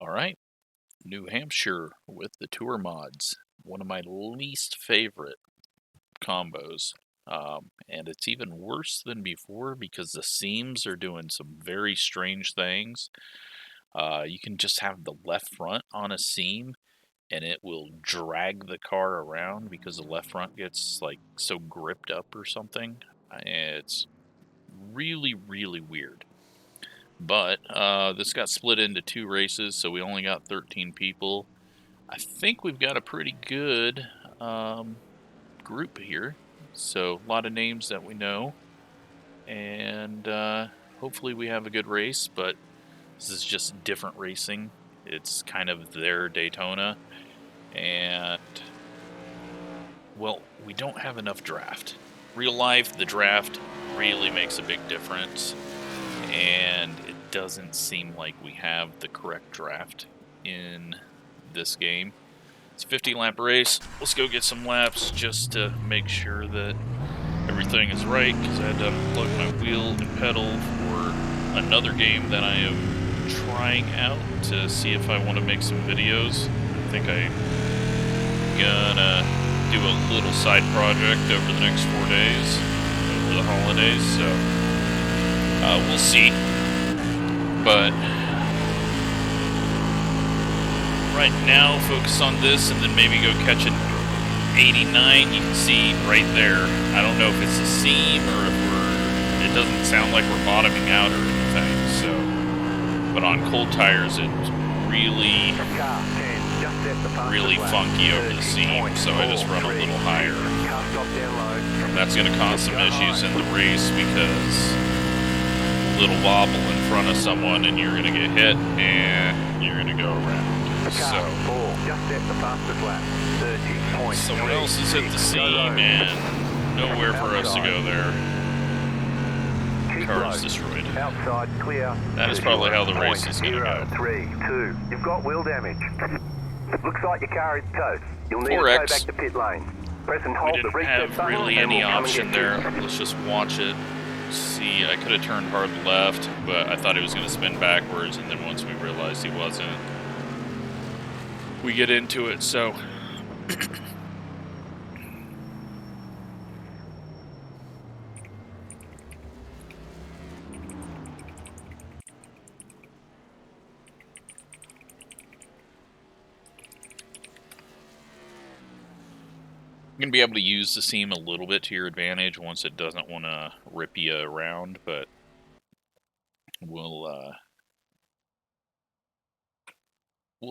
Alright, New Hampshire with the tour mods. One of my least favorite combos. And it's even worse than before because the seams are doing some very strange things. You can just have the left front on a seam and it will drag the car around because the left front gets like so gripped up or something. It's really, really weird. But this got split into 2 races, so we only got 13 people. I think we've got a pretty good group here. So a lot of names that we know. And hopefully we have a good race, but this is just different racing. It's kind of their Daytona. And, well, we don't have enough draft. Real life, the draft really makes a big difference. And it doesn't seem like we have the correct draft in this game. It's a 50-lap race. Let's go get some laps just to make sure that everything is right, because I had to unplug my wheel and pedal for another game that I am trying out to see if I want to make some videos. I think I'm gonna do a little side project over the next 4 days, over the holidays, so we'll see. But right now, focus on this and then maybe go catch an 89. You can see right there. I don't know if it's a seam or if it doesn't sound like we're bottoming out or anything. So, but on cold tires, it's really funky over the seam. So I just run a little higher. That's going to cause some issues in the race because little wobble in front of someone and you're going to get hit and you're going to go around. So someone else has hit the seam and nowhere for us to go there. Car is destroyed. Outside clear. That is probably how the race is going to go. 3, 2. You've got wheel damage. Looks like your car is toast. You'll need to go back to pit lane. Press and hold the reset button. We didn't have really any option there. Let's just watch it. See, I could have turned hard left, but I thought he was going to spin backwards, and then once we realized he wasn't, we get into it. So you're going to be able to use the seam a little bit to your advantage once it doesn't want to rip you around, but we'll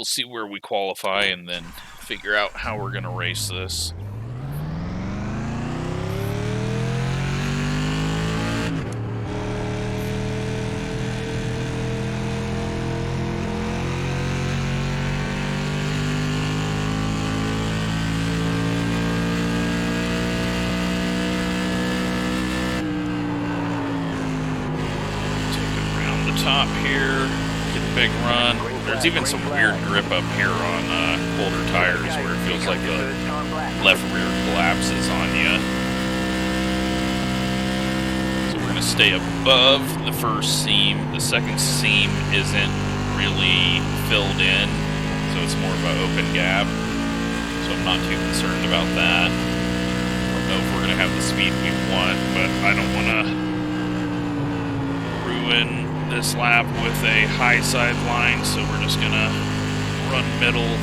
see where we qualify and then figure out how we're going to race this. Top here, get a big run. There's even some weird grip up here on colder tires where it feels like the left rear collapses on you. So we're going to stay above the first seam. The second seam isn't really filled in, so it's more of an open gap. So I'm not too concerned about that. I don't know if we're going to have the speed we want, but I don't want to ruin this lap with a high side line, so we're just gonna run middle,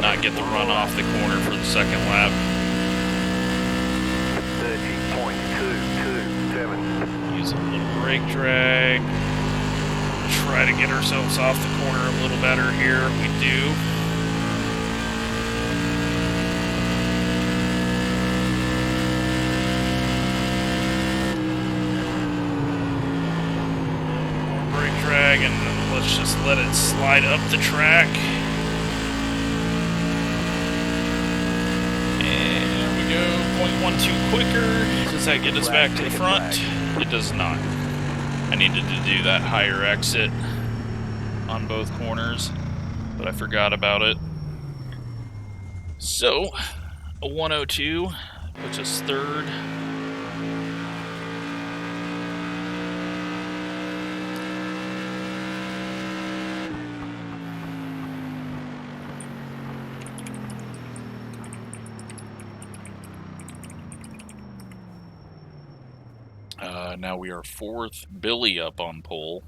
not get the run off the corner for the second lap. 30.227. Use a little brake drag. Try to get ourselves off the corner a little better here. We do. Drag, and let's just let it slide up the track. And we go 0.12 quicker. Does that get us back to the front? It does not. I needed to do that higher exit on both corners, but I forgot about it. So, a 102 puts us third. Now we are fourth. Billy up on pole.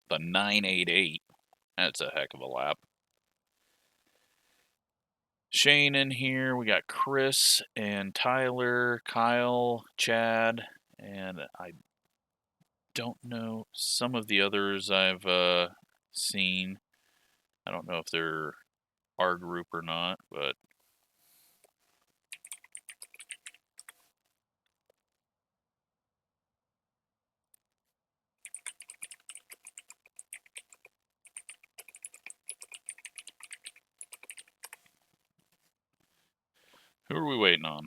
The 988. That's a heck of a lap. Shane in here. We got Chris and Tyler, Kyle, Chad, and I don't know some of the others I've seen. I don't know if they're our group or not, but who are we waiting on?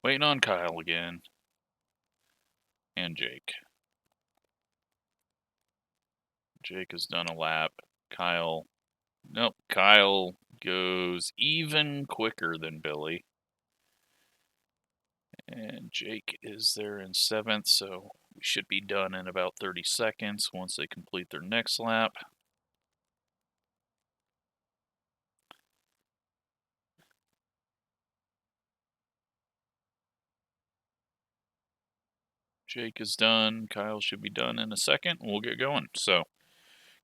Waiting on Kyle again. And Jake. Jake has done a lap. Kyle. Nope. Kyle goes even quicker than Billy. And Jake is there in 7th, so we should be done in about 30 seconds once they complete their next lap. Jake is done. Kyle should be done in a second. We'll get going. So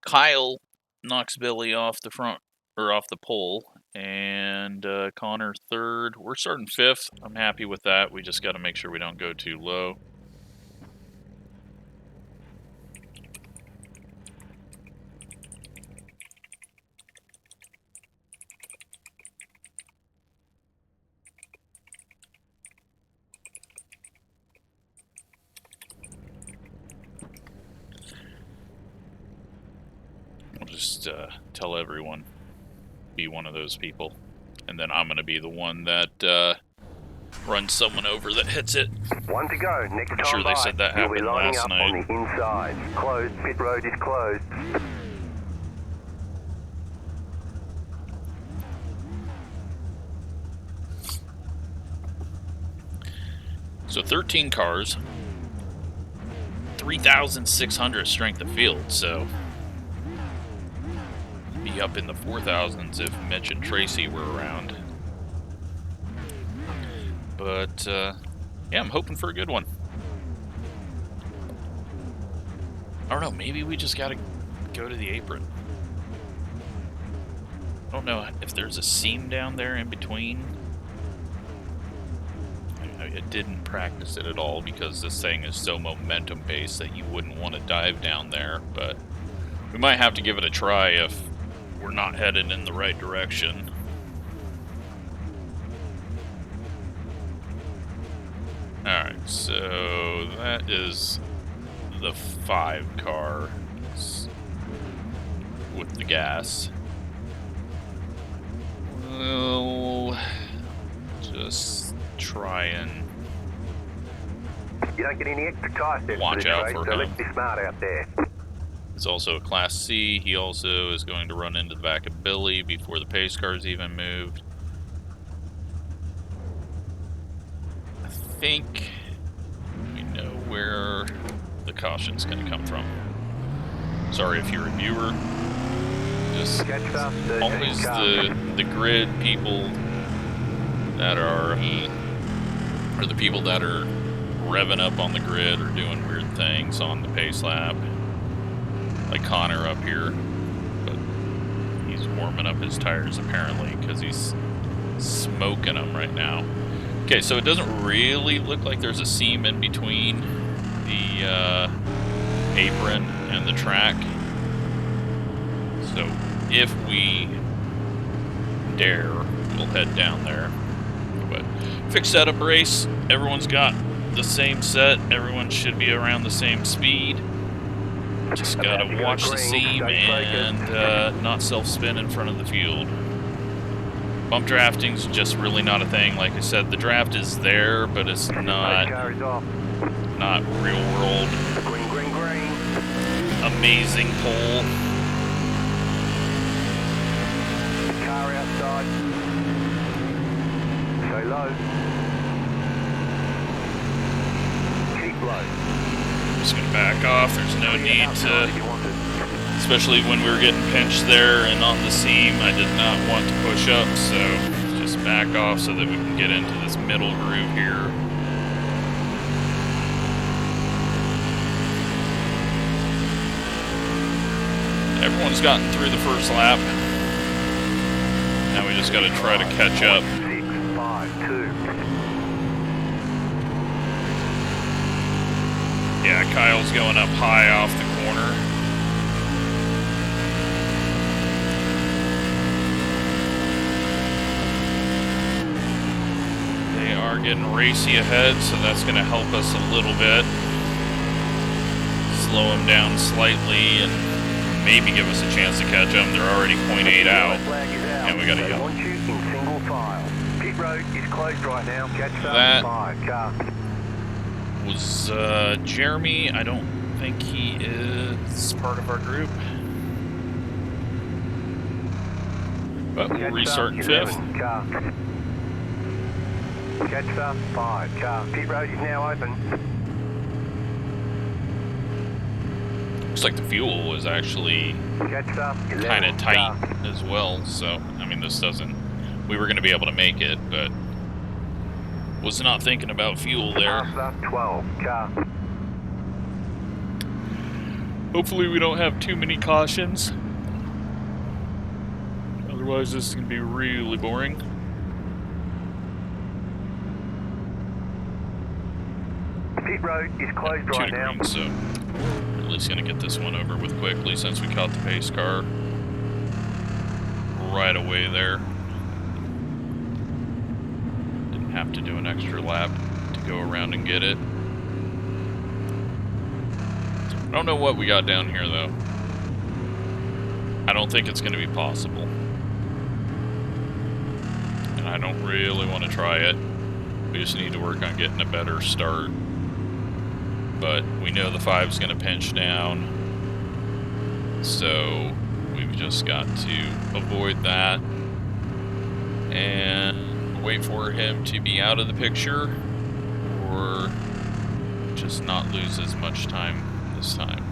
Kyle knocks Billy off the front or off the pole, and Connor 3rd. We're starting 5th. I'm happy with that. We just got to make sure we don't go too low. We'll just tell everyone, be one of those people. And then I'm going to be the one that runs someone over that hits it. One to go. Next time I'm sure they said that happened last night. On the inside. Closed. Pit road is closed. So 13 cars, 3,600 strength of field, so be up in the 4,000s if Mitch and Tracy were around. But yeah, I'm hoping for a good one. I don't know, maybe we just gotta go to the apron. I don't know if there's a seam down there in between. I didn't practice it at all because this thing is so momentum based that you wouldn't want to dive down there, but we might have to give it a try if we're not headed in the right direction. Alright, so that is the 5 car with the gas. We'll just try and you don't get any extra tire sets watch out for him. Let's be smart out there. It's also a Class C. He also is going to run into the back of Billy before the pace cars even moved. I think we know where the caution's going to come from. Sorry if you're a viewer. Just always the grid people that are, or the people that are revving up on the grid or doing weird things on the pace lap. Like Connor up here, but he's warming up his tires apparently because he's smoking them right now. Okay, so it doesn't really look like there's a seam in between the apron and the track. So if we dare, we'll head down there. But fixed setup race, everyone's got the same set, everyone should be around the same speed. Just gotta watch the seam and not self-spin in front of the field. Bump drafting's just really not a thing. Like I said, the draft is there, but it's not real world. Amazing pole. Car outside. Stay low. Keep low. Just gonna back off. There's no need to, especially when we were getting pinched there and on the seam. I did not want to push up, so just back off so that we can get into this middle groove here. Everyone's gotten through the first lap. Now we just got to try to catch up. 6, 5, 2. Yeah, Kyle's going up high off the corner. They are getting racy ahead, so that's going to help us a little bit. Slow them down slightly and maybe give us a chance to catch them. They're already 0.8 out, and we got to yell. Pit road is closed right now. Catch That 5 car. was Jeremy. I don't think he is part of our group, but we'll restart in 5th. Car. Catch 5 car. Pit road is now open. Looks like the fuel was actually kind of tight as well, so, I mean, this doesn't... We were going to be able to make it, but was not thinking about fuel there. 12 car. Hopefully we don't have too many cautions. Otherwise this is going to be really boring. Pit road is closed right now. Green, so we're at least going to get this one over with quickly since we caught the pace car right away there. Didn't have to do an extra lap to go around and get it. I don't know what we got down here though. I don't think it's going to be possible. And I don't really want to try it. We just need to work on getting a better start. But we know the 5's going to pinch down, so we've just got to avoid that and wait for him to be out of the picture, or just not lose as much time this time.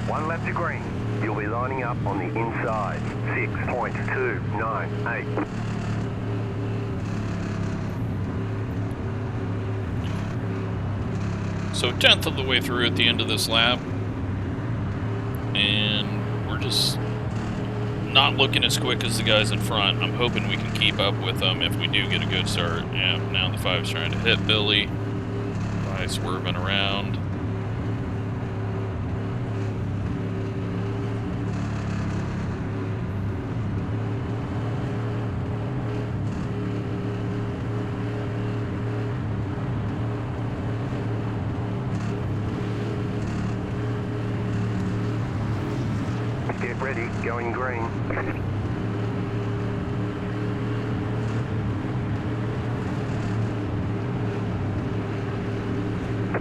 One lap to green. You'll be lining up on the inside. 6.298. So 10th of the way through at the end of this lap, and we're just not looking as quick as the guys in front. I'm hoping we can keep up with them if we do get a good start. Yeah, now the 5's trying to hit Billy by swerving around. Get ready, going green.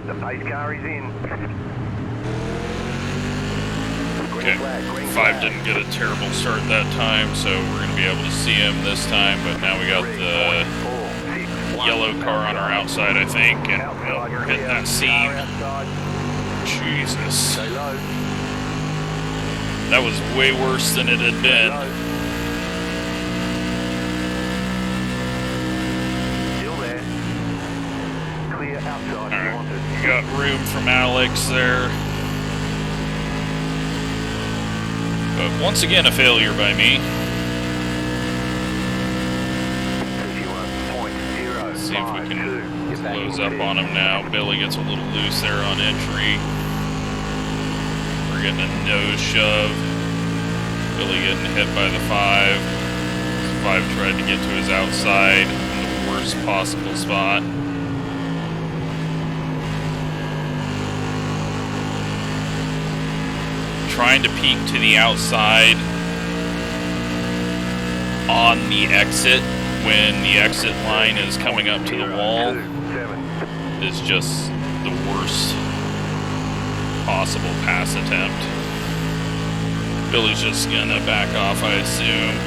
The pace car is in. Okay, 5 didn't get a terrible start that time, so we're going to be able to see him this time, but now we got the yellow car on our outside, I think, and well, we're hitting that seam. Jesus. That was way worse than it had been. Still there. Clear outside. Alright, we got room from Alex there. But once again, a failure by me. Let's see if we can close up on him now. Billy gets a little loose there on entry. We're getting a nose shove. Billy getting hit by the 5. 5 tried to get to his outside in the worst possible spot. Trying to peek to the outside on the exit when the exit line is coming up to the wall is just the worst possible pass attempt. Billy's just gonna back off, I assume.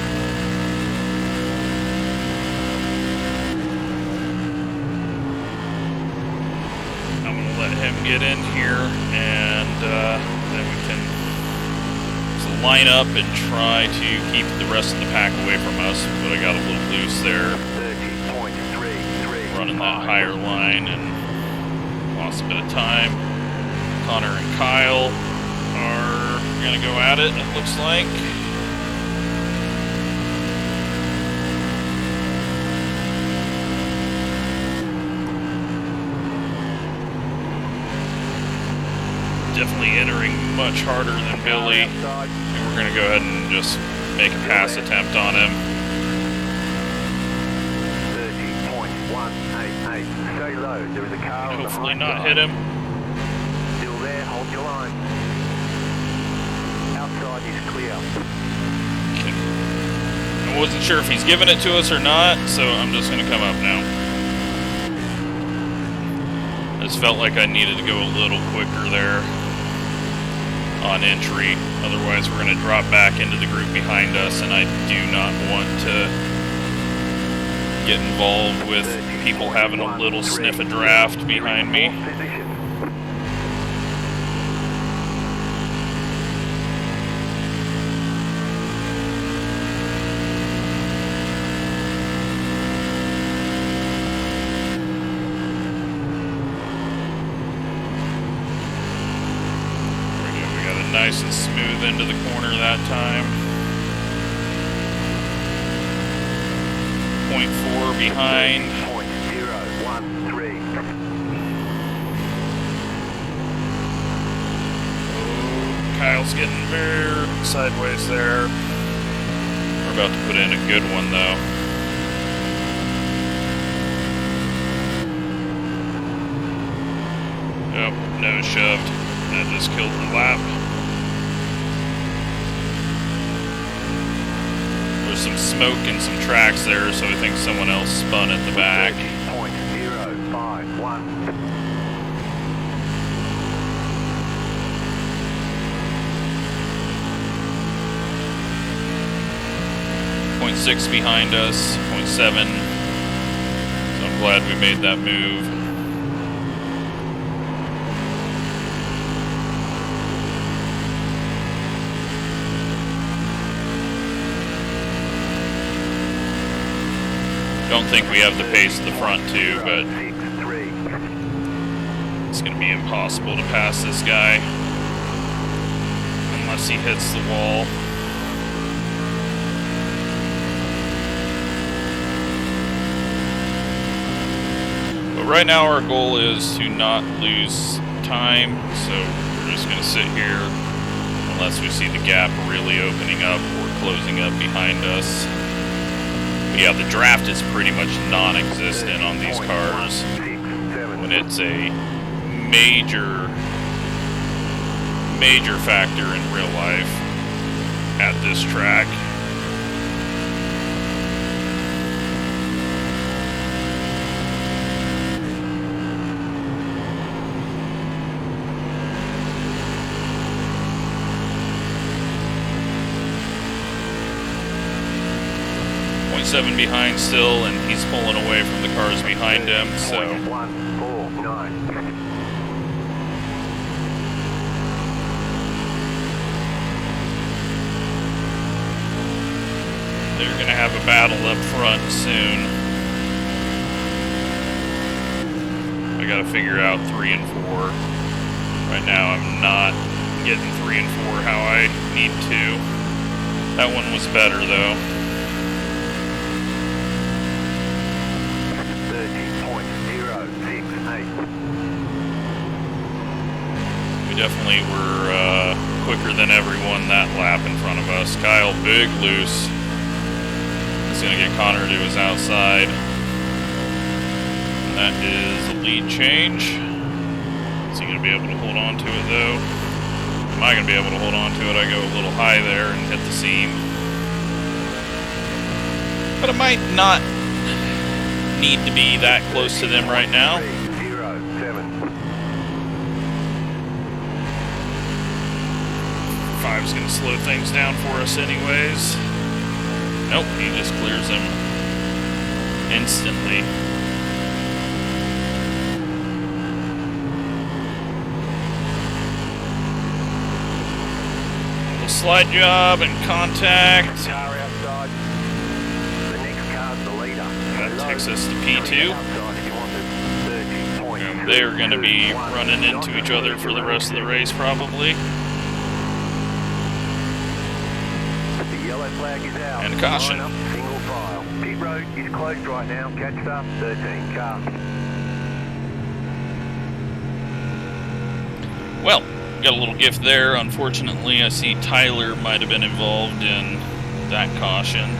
I'm gonna let him get in here, and then we can line up and try to keep the rest of the pack away from us, but I got a little loose there. 30.333. Running that higher line and lost a bit of time. Connor and Kyle are going to go at it looks like. Definitely entering much harder than Billy. And we're going to go ahead and just make a pass attempt on him. 30.188. Stay low. There is a car. Hopefully not hit him. Still there. Hold your line. Outside is clear. I wasn't sure if he's giving it to us or not, so I'm just going to come up now. I just felt like I needed to go a little quicker there on entry. Otherwise, we're going to drop back into the group behind us, and I do not want to get involved with people having a little sniff of draft behind me. Nice and smooth into the corner that time. 0.4 behind. 0.013. Oh, Kyle's getting very sideways there. We're about to put in a good one though. Oh, nose shoved. That just killed the lap. There's some smoke and some tracks there, so I think someone else spun at the back. 0.051. 0.6 behind us, 0.7. So I'm glad we made that move. Don't think we have the pace at the front too, but it's going to be impossible to pass this guy unless he hits the wall. But right now our goal is to not lose time, so we're just going to sit here unless we see the gap really opening up or closing up behind us. But yeah, the draft is pretty much non-existent on these cars when it's a major factor in real life at this track. .7 behind still, and he's pulling away from the cars behind him, so they're gonna have a battle up front soon. I gotta figure out 3 and 4. Right now I'm not getting 3 and 4 how I need to. That one was better though. 30.068. We definitely were quicker than everyone that lap in front of us. Kyle, big loose. He's going to get Connor to his outside. And that is a lead change. Is he going to be able to hold on to it though? Am I going to be able to hold on to it? I go a little high there and hit the seam. But I might not need to be that close to them right now. 5's going to slow things down for us anyways. Nope, he just clears him instantly. We'll slide job and contact. Car outside. The next car's the leader. That takes us to P2. And they're going to be running into each other for the rest of the race, probably. The yellow flag is out. And caution. Line up, single file. Pit road is closed right now. Catch up, 13 car. Well, got a little gift there. Unfortunately, I see Tyler might have been involved in that caution.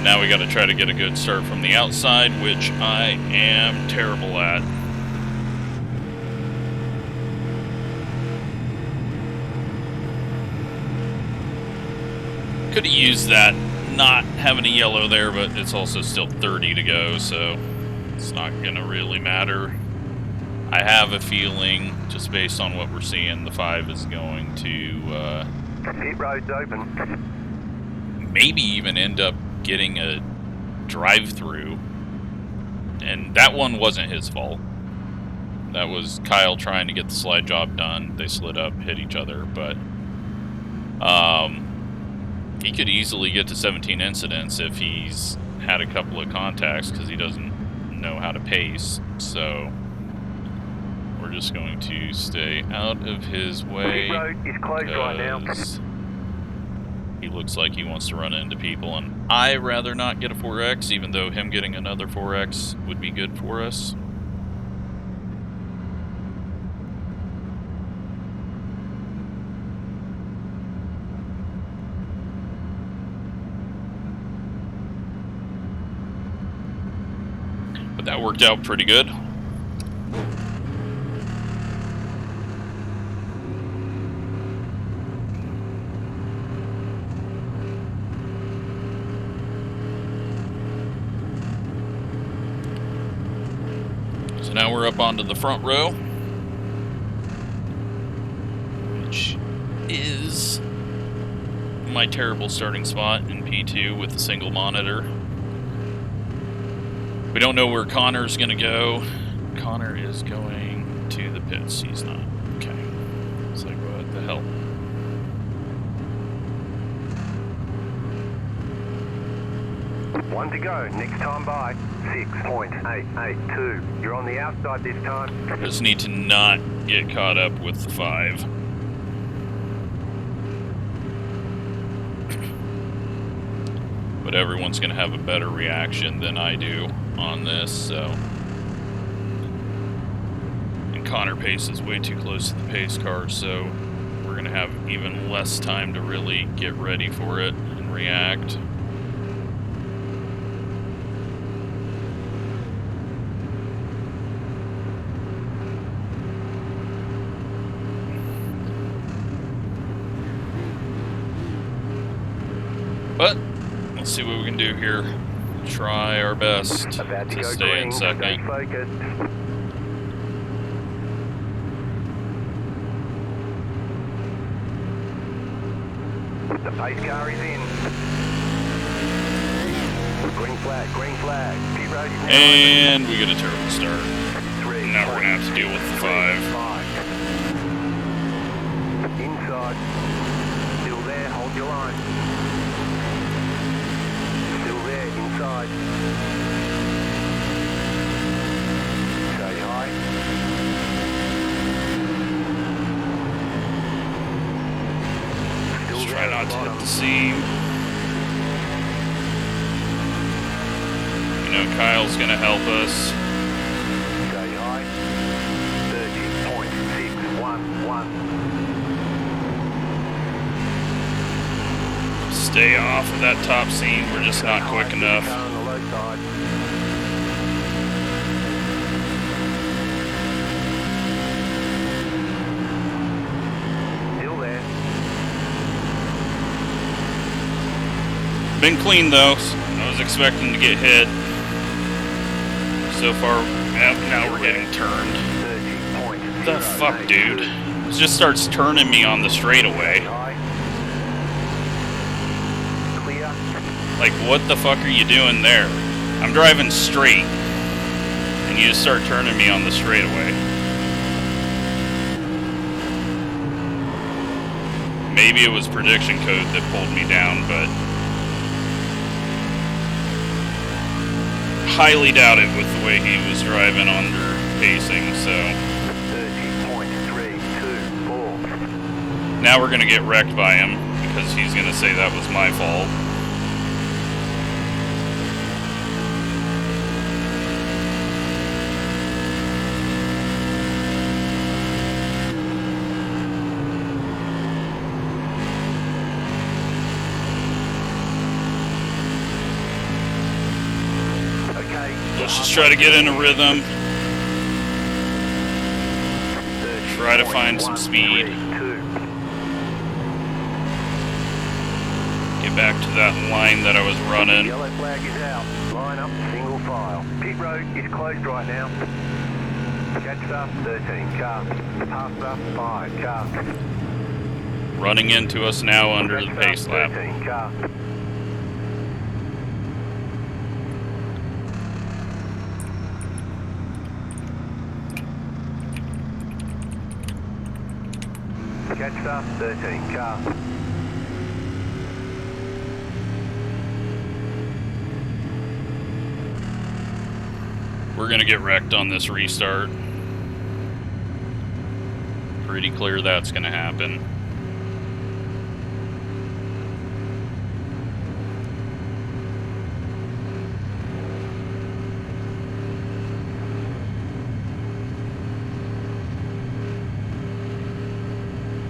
Now we got to try to get a good start from the outside, which I am terrible at. Could have used that not having a yellow there, but it's also still 30 to go, so it's not going to really matter. I have a feeling, just based on what we're seeing, the 5 is going to Pit road's open. maybe even end up getting a drive-through. And that one wasn't his fault. That was Kyle trying to get the slide job done. They slid up, hit each other, but he could easily get to 17 incidents if he's had a couple of contacts, because he doesn't know how to pace. So we're just going to stay out of his way. Pit road is closed right now. He looks like he wants to run into people, and I'd rather not get a 4X, even though him getting another 4X would be good for us. But that worked out pretty good. So now we're up onto the front row, which is my terrible starting spot in P2 with a single monitor. We don't know where Connor's going to go. Connor is going to the pits. He's not. Okay. It's like, what the hell? One to go. Next time by 6.882. You're on the outside this time. Just need to not get caught up with the 5. But everyone's going to have a better reaction than I do on this, so. And Connor pace is way too close to the pace car, so we're going to have even less time to really get ready for it and react. But let's see what we can do here. Try our best to stay in second. The pace car is in. Green flag, green flag. Pit road is now And we get a terrible start. open. Now we're going to have to deal with the 5. Inside. Still there, hold your line. Inside. Say hi. Just try not to hit the seam. You know, Kyle's going to help us. Say hi. 30.611. Stay off of that top seam. We're just not quick enough. Car on the low side. Still there. Been clean though. I was expecting to get hit. So far, now we're getting turned. 30.0. The fuck, dude? It just starts turning me on the straightaway. Like, what the fuck are you doing there? I'm driving straight, and you just start turning me on the straightaway. Maybe it was prediction code that pulled me down, but highly doubt it with the way he was driving under pacing, so. 30.324. Now we're gonna get wrecked by him, because he's gonna say that was my fault. Let's just try to get in a rhythm. Try to find some speed. Get back to that line that I was running. Yellow flag is out. Line up single file. Pit road is closed right now. Catch up 13 car. Pass up 5 car. Running into us now under the pace lap. 13 car. Catch up 13 car. We're gonna get wrecked on this restart. Pretty clear that's gonna happen.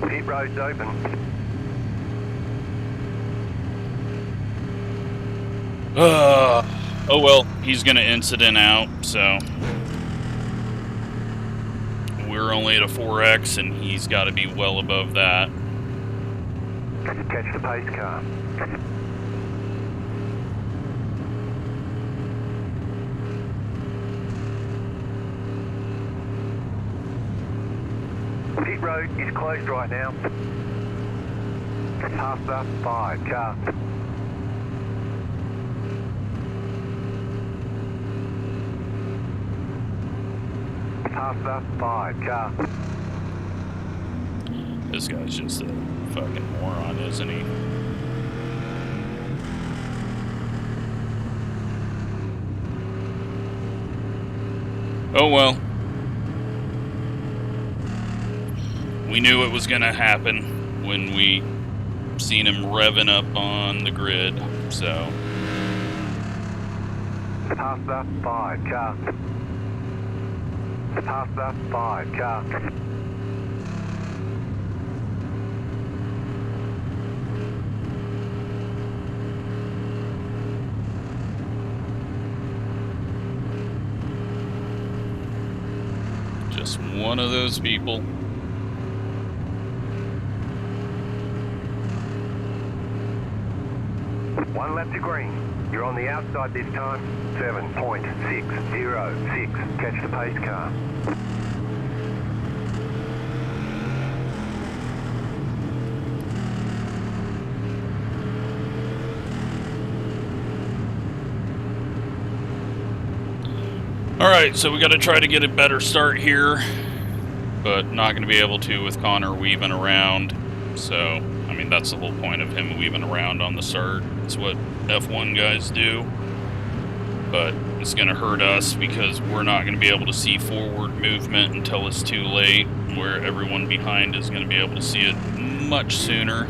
Pit road's open. Oh well, he's gonna incident out, so we're only at a 4X and he's got to be well above that. Catch the pace car. Pit road is closed right now. Pass up 5 car. Pass up 5 car. This guy's just a fucking moron, isn't he? Oh well. We knew it was gonna happen when we seen him revving up on the grid, so. Pass up 5 car. Pass up 5 car. Just one of those people. One lap to green. You're on the outside this time. 7.606. Catch the pace car. Alright, so we got to try to get a better start here, but not going to be able to with Connor weaving around. So, I mean, that's the whole point of him weaving around on the start. It's what F1 guys do. But it's going to hurt us because we're not going to be able to see forward movement until it's too late, where everyone behind is going to be able to see it much sooner.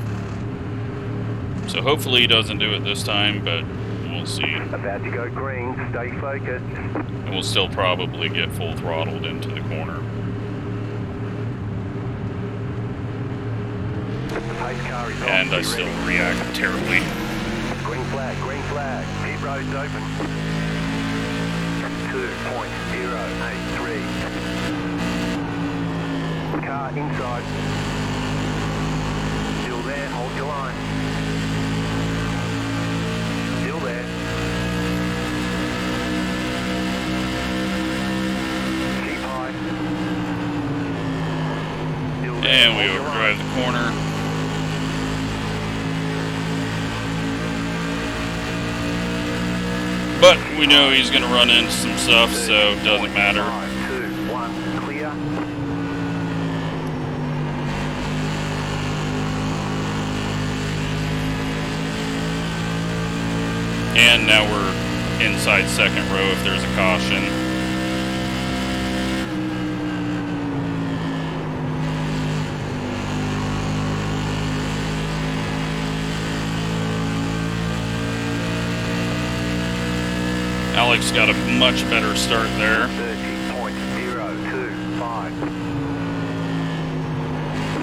So hopefully he doesn't do it this time, but we'll see. About to go green. Stay focused. And we'll still probably get full throttled into the corner. The pace car is on. And I still react terribly. Green flag, green flag. Pit road's open. 2.083. Car inside. Still there, hold your line. Still there. Keep high. Still there, And we hold your overdrive line. the corner. But we know he's going to run into some stuff, so it doesn't matter. 5, 2, 1, clear. And now we're inside second row if there's a caution. Alex got a much better start there. 30.025.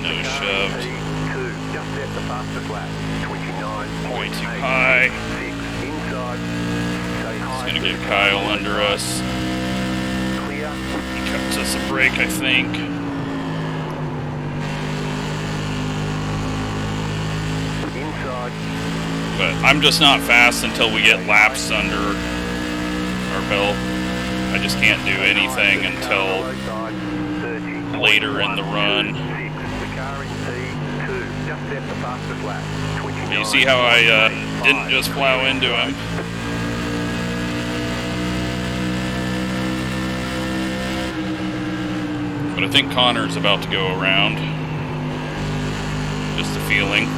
No shoved. Just set the fastest lap. 29.8. Way too high. 6 inside. Stay high. It's gonna get Kyle under us. Clear. He cuts us a break, I think. Inside. But I'm just not fast until we get laps under our belt. I just can't do anything until later in the run. You see how I didn't just plow into him? But I think Connor's about to go around. Just a feeling.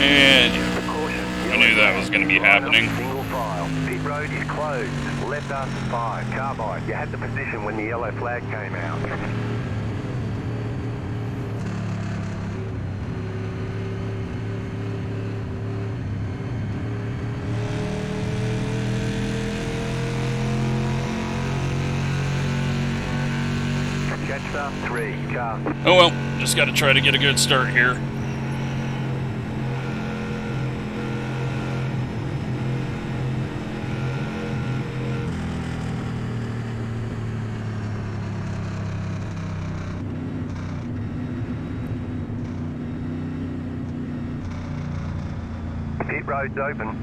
And I knew that was going to be happening. Single file. Pit road is closed. Left us 5. Carbide. You had the position when the yellow flag came out. Catch up 3. Car. Oh well, just got to try to get a good start here. Pit road's open.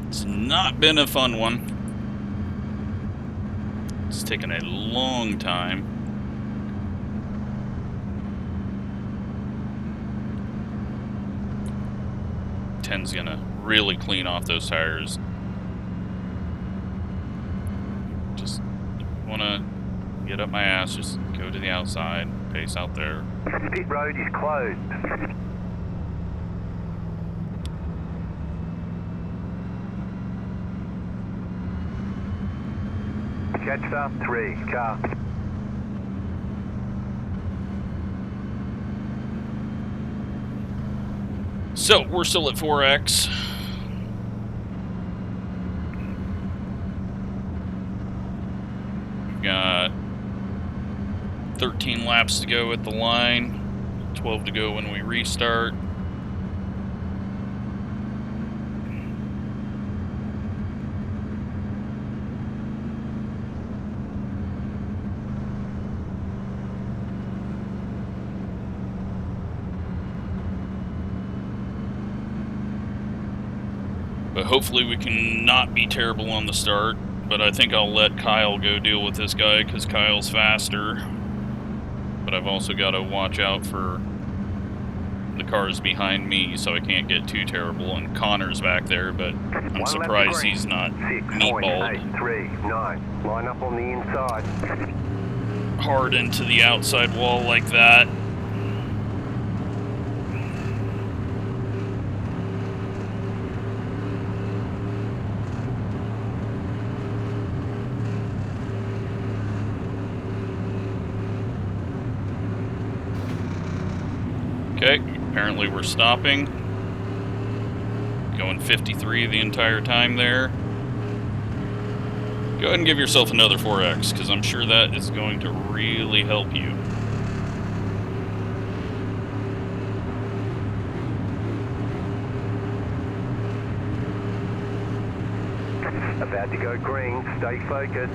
It's not been a fun one. It's taken a long time. Ten's gonna really clean off those tires. Just wanna get up my ass, just go to the outside, pace out there. Pit road is closed. Catch up 3. Car. So, we're still at 4X. We've got 13 laps to go at the line, 12 to go when we restart. But hopefully we can not be terrible on the start. But I think I'll let Kyle go deal with this guy because Kyle's faster. But I've also got to watch out for the cars behind me so I can't get too terrible. And Connor's back there, but I'm surprised he's not meatballed 6.839. Line up on the inside. hard into the outside wall like that. Okay, apparently we're stopping. Going 53 the entire time there. Go ahead and give yourself another 4X, because I'm sure that is going to really help you. About to go green, stay focused.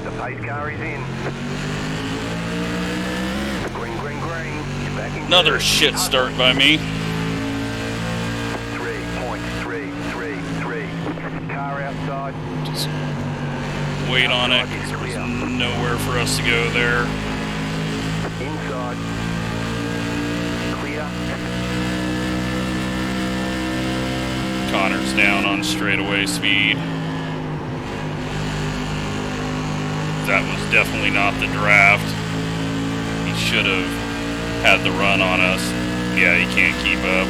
The pace car is in. Green, green, green. Back in. Another shit start by me. 3.333. Car outside. Let's wait on it, 'cause there was nowhere for us to go there. Inside. Clear. Connor's down on straightaway speed. That was definitely not the draft. He should have had the run on us. Yeah, he can't keep up.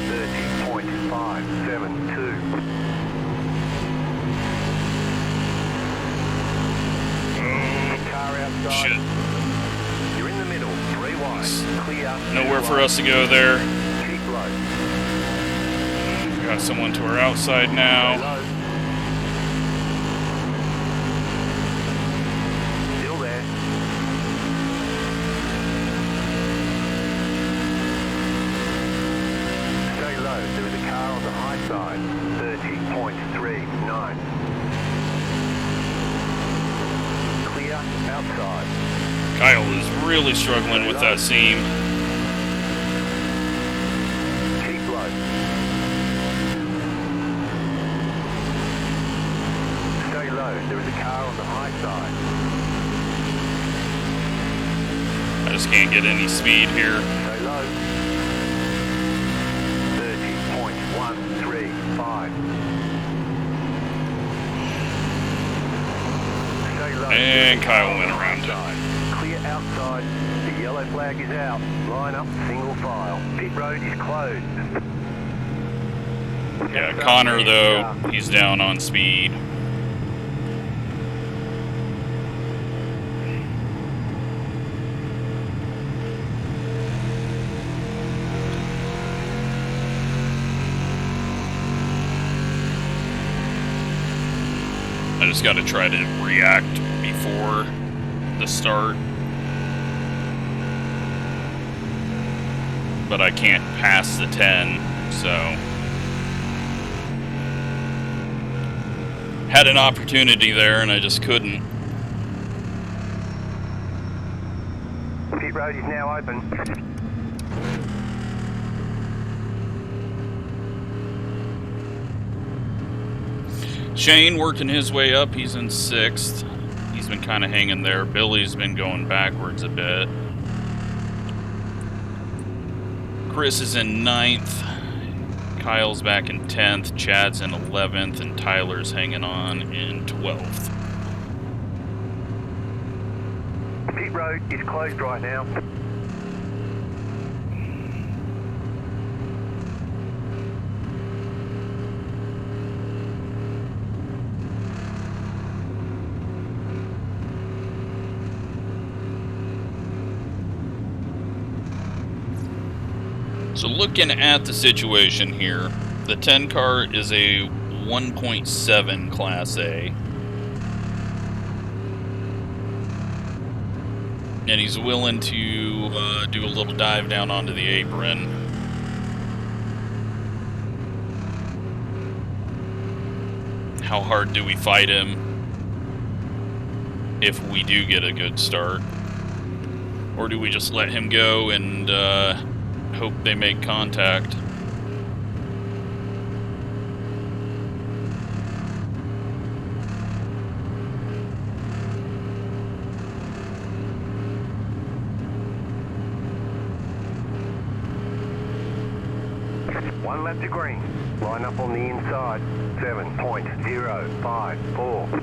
30.572. Car outside. Shit. You're in the middle. 3 wide. Clear. Nowhere for us to go there. Keep low. Got someone to our outside now. Low. Still there. Stay low. There is a car on the high side. 30.39. Clear outside. Kyle is really struggling with that seam. Keep low. Stay low. There is a car on the high side. I just can't get any speed here. Stay low. 30.135. Stay low. And Kyle went around it. Clear outside. The yellow flag is out. Line up single file. Pit road is closed. Yeah, Connor, though, he's down on speed. I just got to try to react before the start. But I can't pass the 10, so... Had an opportunity there, and I just couldn't. Pit road is now open. Shane working his way up. He's in 6th. He's been kind of hanging there. Billy's been going backwards a bit. Chris is in 9th. Kyle's back in 10th. Chad's in 11th. And Tyler's hanging on in 12th. Pit road is closed right now. So looking at the situation here, the 10 car is a 1.7 Class A. And he's willing to do a little dive down onto the apron. How hard do we fight him if we do get a good start? Or do we just let him go and hope they make contact? One lap to green. Line up on the inside. 7.054.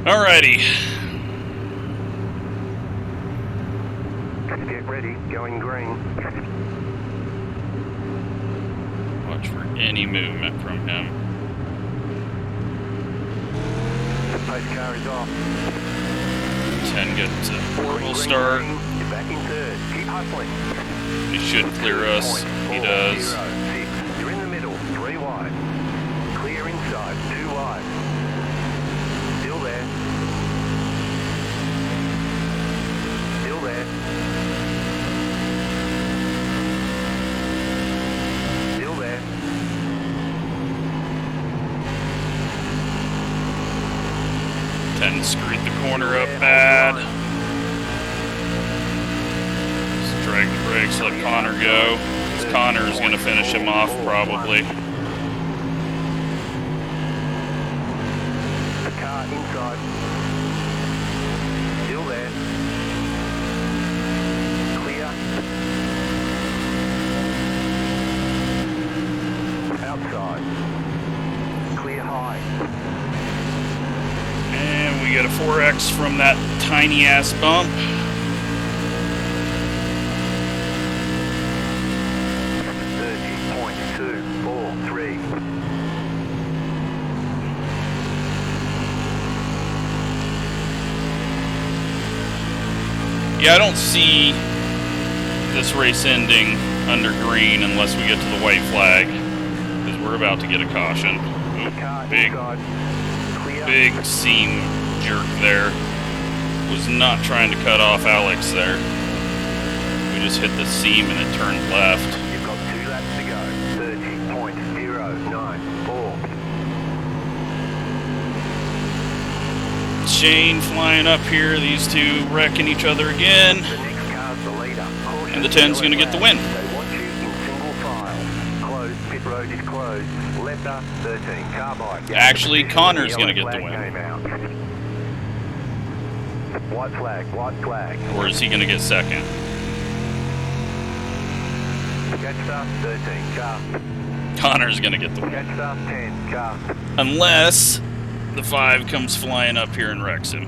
Alrighty. Get ready, going green. Watch for any movement from him. The pace car is off. 10 gets a horrible Green, start. green. You're back in 3rd. Keep hustling. He should clear us. He does. 0.406. You're in the middle, 3 wide. Clear inside, 2 wide. Still there. Still there. Still there. Ten screwed the corner up bad. Just drag the brakes, let Connor go. Because Connor is going to finish him off probably. The car inside. Still there. Clear. Outside. Clear high. And we get a 4X from that tiny ass bump. 30.243. Yeah, I don't see this race ending under green unless we get to the white flag. Because we're about to get a caution. Ooh, big seam jerk there. Was not trying to cut off Alex there. We just hit the seam and it turned left. You've got 2 laps to go. 30.094. Shane flying up here. These two wrecking each other again. The next car's the leader. Caution, And the 10's going to get the win. They want you in single file. Closed. Pit road is closed. Letter 13. Car bike. Actually, Connor's going to get the Yellow flag win. came out. White flag. White flag. Or is he going to get second? Catch start 13. Car. Connor's going to get the win. Catch start 10. Car. Unless the 5 comes flying up here and wrecks him.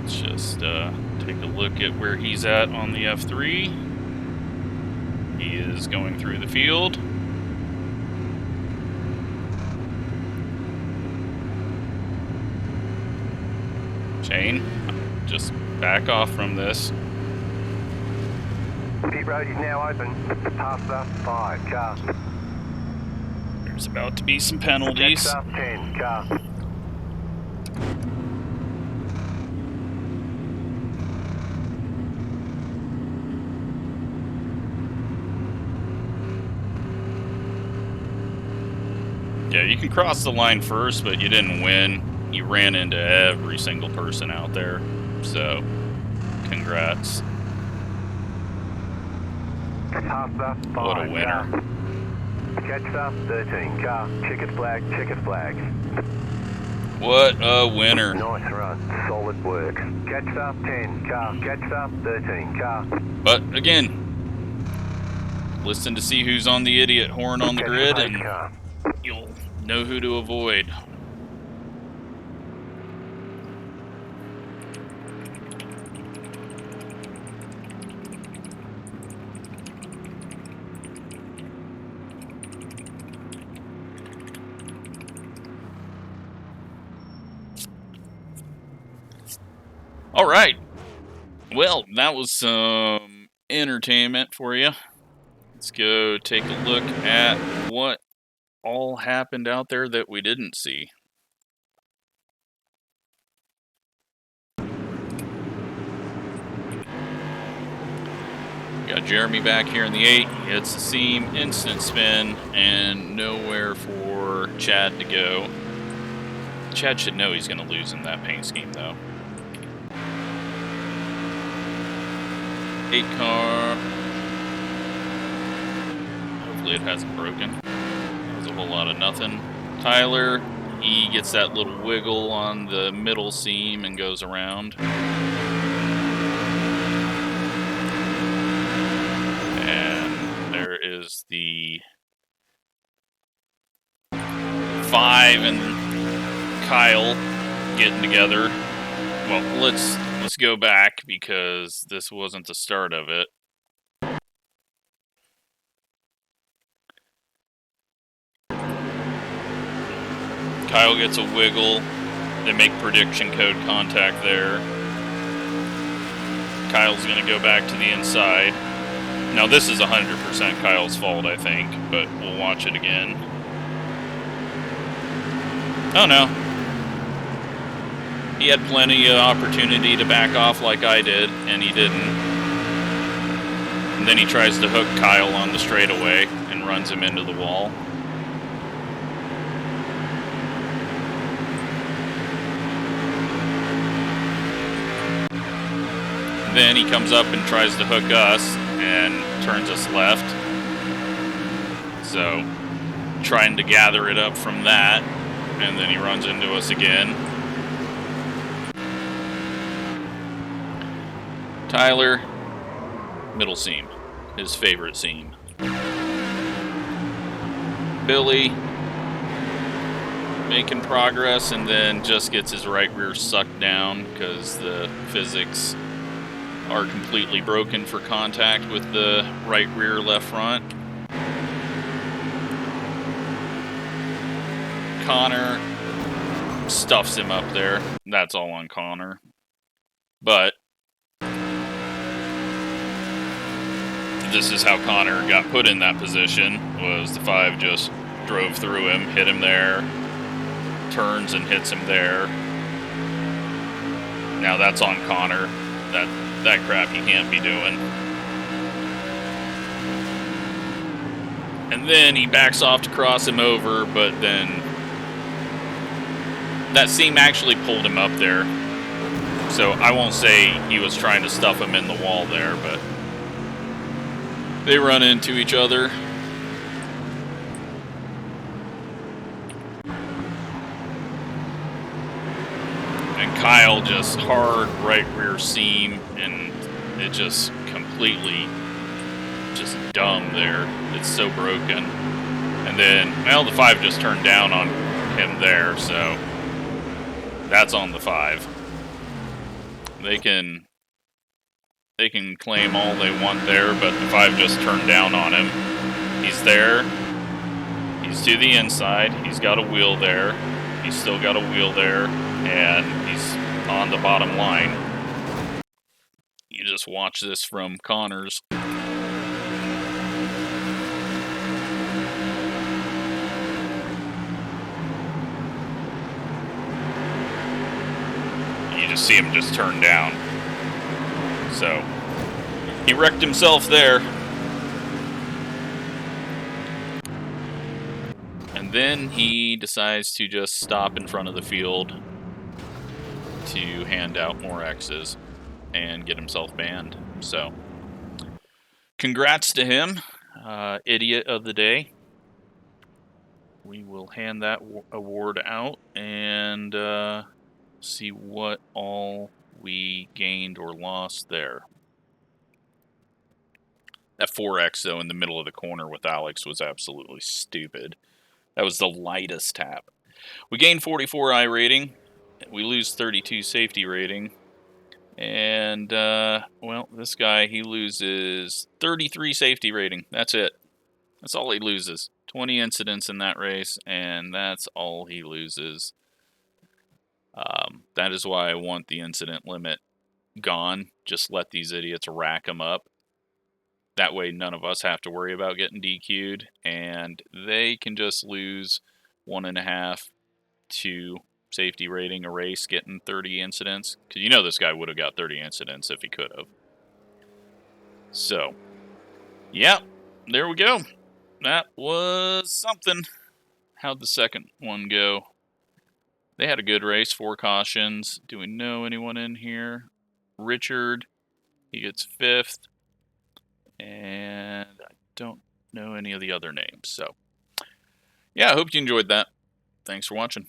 Let's just take a look at where he's at on the F3. He is going through the field. Shane, just back off from this. Pit road is now open. Past the 5. Car. There's about to be some Catch penalties. start 10. Car. Yeah, you can cross the line first, but you didn't win. You ran into every single person out there. So, congrats. Past the 5. What a winner. Car. Catch start 13. Car. Checkered flag. Checkered flag. What a winner. Nice run. Solid work. Catch start 10. Car. Catch start 13. Car. But again, listen to see who's on the idiot horn on the Catch grid, pace and car. you'll know who to avoid. All right. Well, that was some entertainment for you. Let's go take a look at what all happened out there that we didn't see. Got Jeremy back here in the 8. He hits the seam, instant spin, and nowhere for Chad to go. Chad should know he's going to lose in that paint scheme, though. 8 car. Hopefully it hasn't broken. That was a whole lot of nothing. Tyler, he gets that little wiggle on the middle seam and goes around. And there is the 5 and Kyle getting together. Well, let's go back because this wasn't the start of it. Kyle gets a wiggle. They make prediction code contact there. Kyle's going to go back to the inside. Now this is 100% Kyle's fault, I think, but we'll watch it again. Oh no. He had plenty of opportunity to back off like I did, and he didn't. And then he tries to hook Kyle on the straightaway and runs him into the wall. Then he comes up and tries to hook us and turns us left. So, trying to gather it up from that, and then he runs into us again. Tyler, middle seam, his favorite seam. Billy, making progress, and then just gets his right rear sucked down because the physics are completely broken for contact with the right rear left front. Connor stuffs him up there. That's all on Connor. But this is how Connor got put in that position, was the 5 just drove through him, hit him there, turns and hits him there. Now that's on Connor. That crap he can't be doing. And then he backs off to cross him over, but then that seam actually pulled him up there. So I won't say he was trying to stuff him in the wall there, but they run into each other. Kyle just hard right rear seam, and it just completely just dumb there. It's so broken. And then, well, the 5 just turned down on him there, so that's on the 5. They can claim all they want there, but the 5 just turned down on him. He's there. He's to the inside. He's got a wheel there. He's still got a wheel there. And he's on the bottom line. You just watch this from Connor's. You just see him just turn down. So, he wrecked himself there. And then he decides to just stop in front of the field to hand out more X's and get himself banned. So, congrats to him, idiot of the day. We will hand that award out and see what all we gained or lost there. That 4X, though, in the middle of the corner with Alex was absolutely stupid. That was the lightest tap. We gained 44 I rating. We lose 32 safety rating. And, well, this guy, he loses 33 safety rating. That's it. That's all he loses. 20 incidents in that race, and that's all he loses. That is why I want the incident limit gone. Just let these idiots rack them up. That way none of us have to worry about getting DQ'd, and they can just lose 1.5 to safety rating a race getting 30 incidents. Because you know this guy would have got 30 incidents if he could have. So, yeah, there we go. That was something. How'd the second one go? They had a good race, 4 cautions. Do we know anyone in here? Richard, he gets 5th. And I don't know any of the other names. So, yeah, I hope you enjoyed that. Thanks for watching.